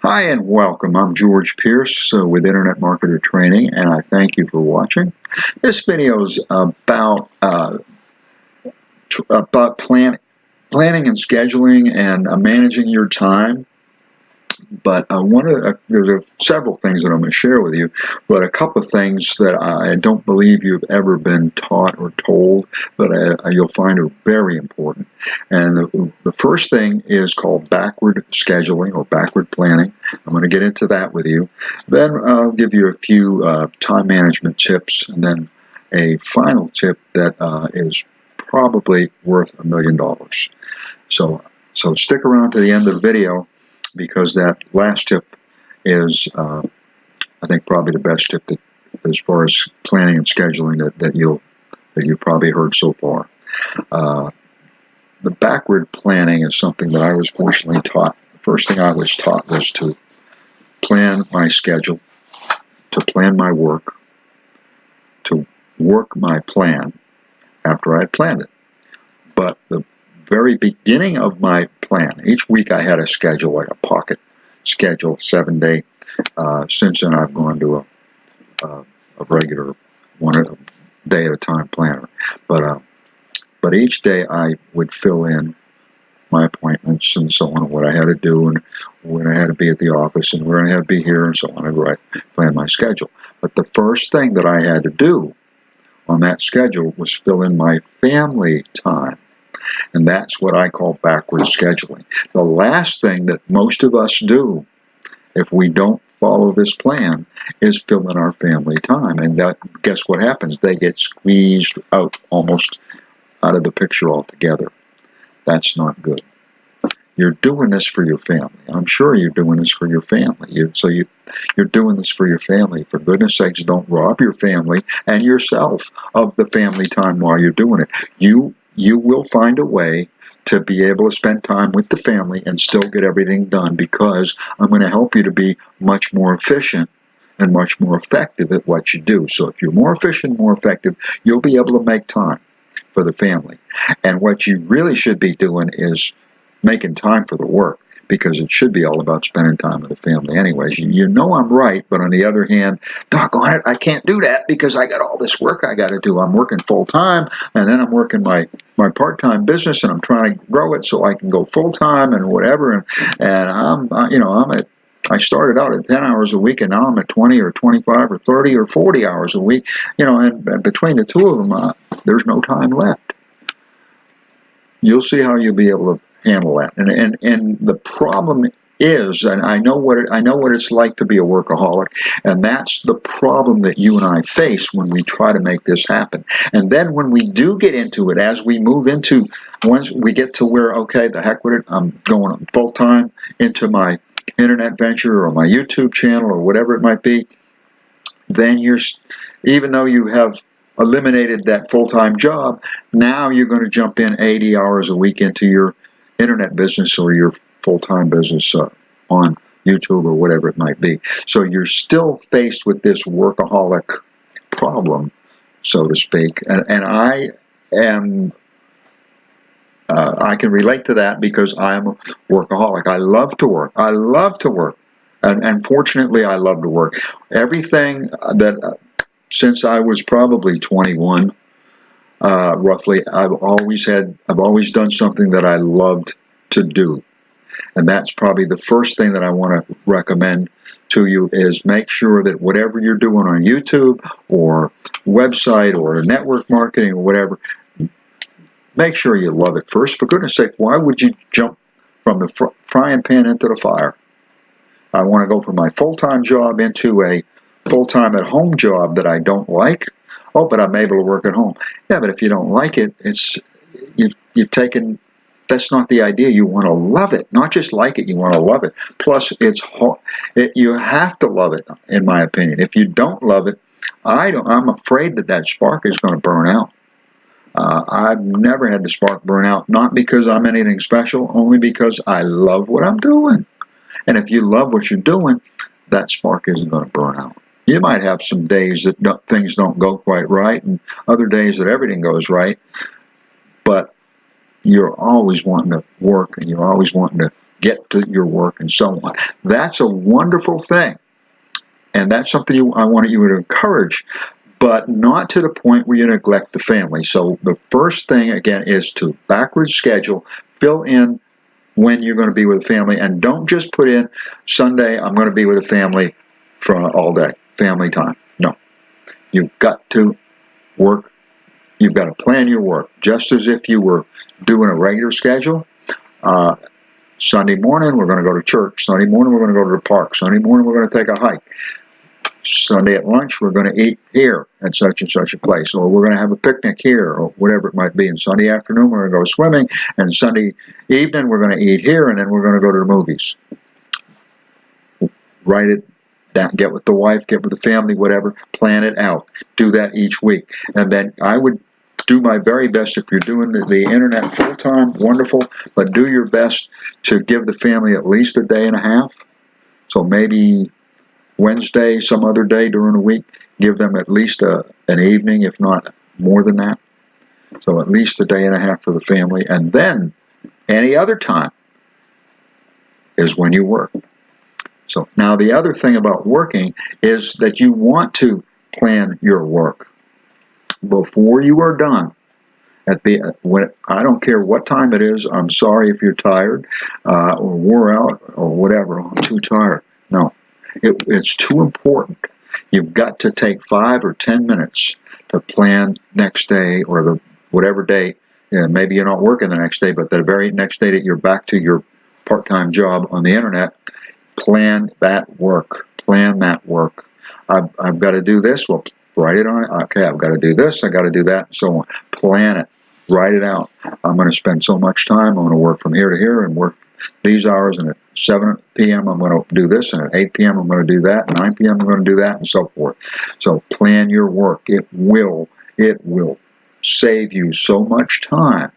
Hi and welcome. I'm George Pierce with Internet Marketer Training, and I thank you for watching. This video is about planning and scheduling and managing your time. But there's several things that I'm going to share with you, but a couple of things that I don't believe you've ever been taught or told, but you'll find are very important. And the first thing is called backward scheduling or backward planning. I'm going to get into that with you. Then I'll give you a few time management tips, and then a final tip that is probably worth $1 million. So stick around to the end of the video, because that last tip is, I think, probably the best tip that, as far as planning and scheduling, that you've probably heard so far. The backward planning is something that I was fortunately taught. The first thing I was taught was to plan my schedule, to plan my work, to work my plan after I planned it. But the very beginning of my plan, each week I had a schedule, like a pocket schedule, 7-day. Since then I've gone to a regular day at a time planner. But each day I would fill in my appointments and so on, what I had to do, and when I had to be at the office, and where I had to be here, and so on. I'd plan my schedule. But the first thing that I had to do on that schedule was fill in my family time. And that's what I call backward scheduling. The last thing that most of us do, if we don't follow this plan, is fill in our family time. And guess what happens? They get squeezed out, almost out of the picture altogether. That's not good. You're doing this for your family. I'm sure you're doing this for your family. You're doing this for your family. For goodness sakes, don't rob your family and yourself of the family time while you're doing it. You will find a way to be able to spend time with the family and still get everything done, because I'm going to help you to be much more efficient and much more effective at what you do. So if you're more efficient, more effective, you'll be able to make time for the family. And what you really should be doing is making time for the work, because it should be all about spending time with the family anyways. You know I'm right, but on the other hand, doggone it, I can't do that because I got all this work I got to do. I'm working full-time, and then I'm working my part-time business, and I'm trying to grow it so I can go full-time and whatever. And I started out at 10 hours a week, and now I'm at 20 or 25 or 30 or 40 hours a week. And between the two of them, there's no time left. You'll see how you'll be able to handle that. And the problem is, and I know what it's like to be a workaholic, and that's the problem that you and I face when we try to make this happen. And then when we do get into it, as we move into, once we get to where, okay, the heck with it, I'm going full time into my internet venture or my YouTube channel or whatever it might be, then even though you have eliminated that full-time job, now you're going to jump in 80 hours a week into your internet business or your full-time business on YouTube or whatever it might be. So you're still faced with this workaholic problem, so to speak. And I can relate to that, because I'm a workaholic. I love to work. I love to work. And fortunately, I love to work. Everything that, since I was probably 21, roughly, I've always done something that I loved to do. And that's probably the first thing that I want to recommend to you, is make sure that whatever you're doing on YouTube or website or network marketing or whatever, make sure you love it first. For goodness sake, why would you jump from the frying pan into the fire? I want to go from my full-time job into a full-time at-home job that I don't like. Oh, but I'm able to work at home. Yeah, but if you don't like it, you've taken. That's not the idea. You want to love it, not just like it. You want to love it. Plus, it's hard. You have to love it, in my opinion. If you don't love it, I'm afraid that spark is going to burn out. I've never had the spark burn out, not because I'm anything special, only because I love what I'm doing. And if you love what you're doing, that spark isn't going to burn out. You might have some days that things don't go quite right, and other days that everything goes right, but you're always wanting to work, and you're always wanting to get to your work, and so on. That's a wonderful thing. And that's something I want you to encourage, but not to the point where you neglect the family. So the first thing, again, is to backwards schedule, fill in when you're going to be with the family, and don't just put in Sunday, I'm going to be with the family for all day, family time. No. You've got to work. You've got to plan your work just as if you were doing a regular schedule. Sunday morning, we're going to go to church. Sunday morning, we're going to go to the park. Sunday morning, we're going to take a hike. Sunday at lunch, we're going to eat here at such and such a place, or we're going to have a picnic here, or whatever it might be. And Sunday afternoon, we're going to go swimming, and Sunday evening, we're going to eat here, and then we're going to go to the movies. Write it down, get with the wife, get with the family, whatever, plan it out. Do that each week. And then I would do my very best. If you're doing the internet full-time, wonderful, but do your best to give the family at least a day and a half. So maybe Wednesday, some other day during the week, give them at least an evening, if not more than that. So at least a day and a half for the family. And then any other time is when you work. So now the other thing about working is that you want to plan your work before you are done. I don't care what time it is. I'm sorry if you're tired or wore out or whatever. I'm too tired. No. It's too important. You've got to take 5 or 10 minutes to plan next day, or the whatever day. Maybe you're not working the next day, but the very next day that you're back to your part-time job on the internet, plan that work. Plan that work. I've got to do this. Well, write it on it. Okay, I've got to do this. I've got to do that, and so on. Plan it. Write it out. I'm going to spend so much time. I'm going to work from here to here and work these hours, and at 7 p.m. I'm going to do this, and at 8 p.m. I'm going to do that, 9 p.m. I'm going to do that, and so forth. So plan your work. It will save you so much time,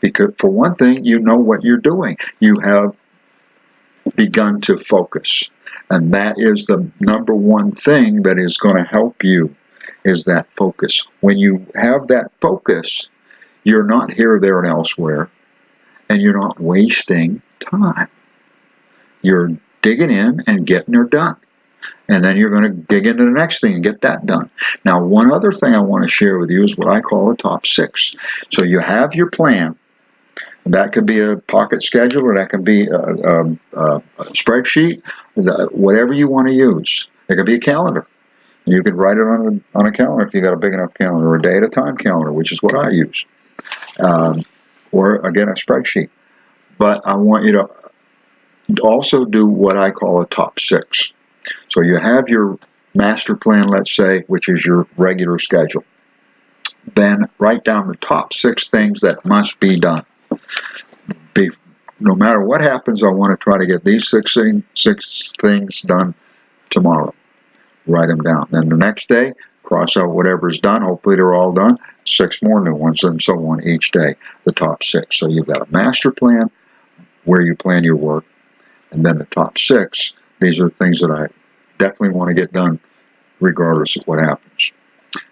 because for one thing, you know what you're doing. You have begun to focus, and that is the number one thing that is going to help you, is that focus. When you have that focus, you're not here, there, and elsewhere, and you're not wasting time. You're digging in and getting her done. And then you're going to dig into the next thing and get that done. Now, one other thing I want to share with you is what I call a top 6. So you have your plan. That could be a pocket schedule, or that can be a spreadsheet, whatever you want to use. It could be a calendar. You could write it on a calendar if you got a big enough calendar, or a day at a time calendar, which is what I use. Or, again, a spreadsheet. But I want you to also do what I call a top 6. So you have your master plan, let's say, which is your regular schedule. Then write down the top 6 things that must be done. No matter what happens, I want to try to get these 6 things done tomorrow. Write them down. Then the next day, cross out whatever's done. Hopefully they're all done. 6 more new ones, and so on each day. The top 6. So you've got a master plan where you plan your work, and then the top 6. These are the things that I definitely want to get done regardless of what happens.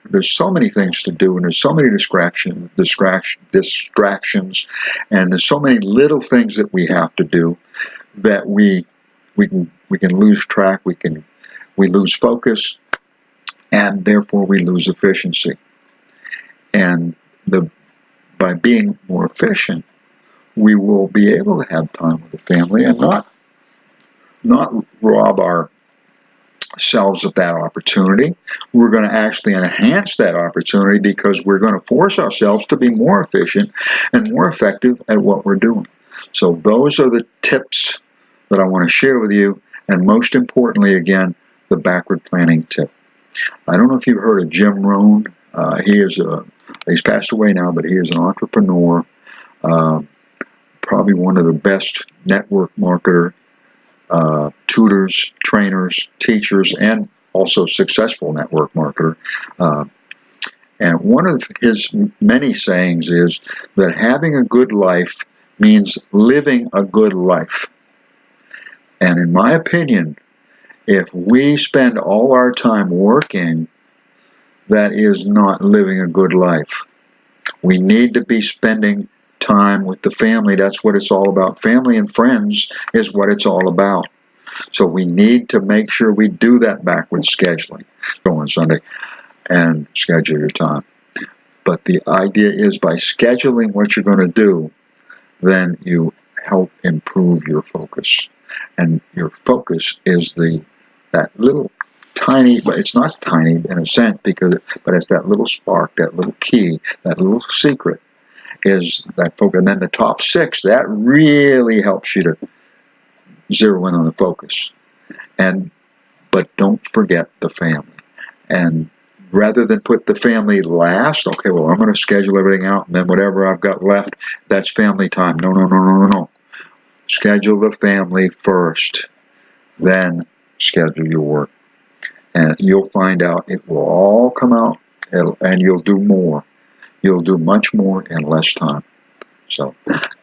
There's so many things to do, and there's so many distractions, and there's so many little things that we have to do that we can lose track. We lose focus, and therefore we lose efficiency. And by being more efficient, we will be able to have time with the family and not rob ourselves of that opportunity. We're going to actually enhance that opportunity, because we're going to force ourselves to be more efficient and more effective at what we're doing. So those are the tips that I want to share with you, and most importantly, again, the backward planning tip. I don't know if you've heard of Jim Rohn. He's passed away now, but he is an entrepreneur, probably one of the best network marketer, tutors, trainers, teachers, and also successful network marketer. And one of his many sayings is that having a good life means living a good life. And in my opinion, if we spend all our time working, that is not living a good life. We need to be spending time with the family. That's what it's all about. Family and friends is what it's all about. So we need to make sure we do that back with scheduling. Go on Sunday and schedule your time. But the idea is by scheduling what you're going to do, then you help improve your focus. And your focus is that little tiny, but it's not tiny in a sense, but it's that little spark, that little key, that little secret is that focus. And then the top 6, that really helps you to zero in on the focus. But don't forget the family. And rather than put the family last, okay, well, I'm going to schedule everything out, and then whatever I've got left, that's family time. No. Schedule the family first, then schedule your work. And you'll find out it will all come out, and you'll do more. You'll do much more in less time. So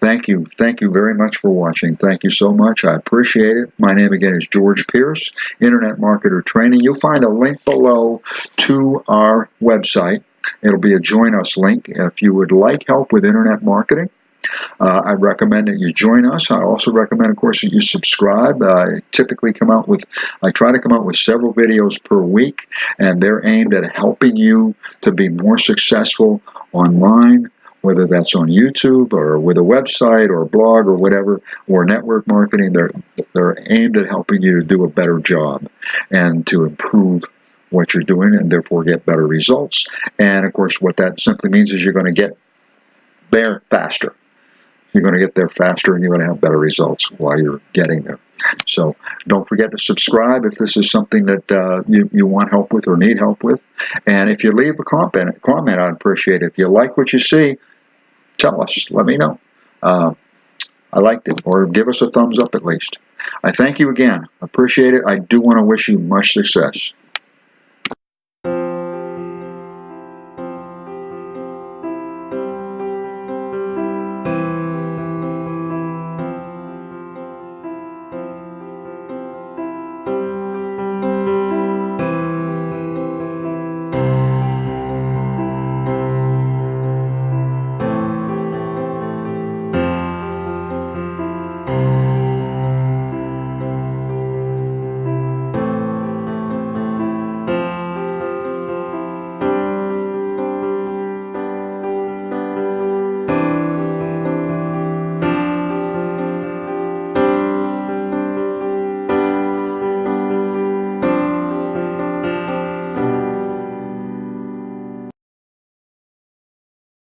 thank you. Thank you very much for watching. Thank you so much. I appreciate it. My name again is George Pierce, Internet Marketer Training. You'll find a link below to our website. It'll be a Join Us link if you would like help with Internet marketing. I recommend that you join us. I also recommend, of course, that you subscribe. I try to come out with several videos per week, and they're aimed at helping you to be more successful online, whether that's on YouTube or with a website or a blog or whatever, or network marketing. They're aimed at helping you to do a better job and to improve what you're doing and therefore get better results. And, of course, what that simply means is you're going to get there faster. You're going to get there faster, and you're going to have better results while you're getting there. So don't forget to subscribe if this is something that you want help with or need help with. And if you leave a comment, I'd appreciate it. If you like what you see, tell us. Let me know. I liked it, or give us a thumbs up at least. I thank you again. Appreciate it. I do want to wish you much success.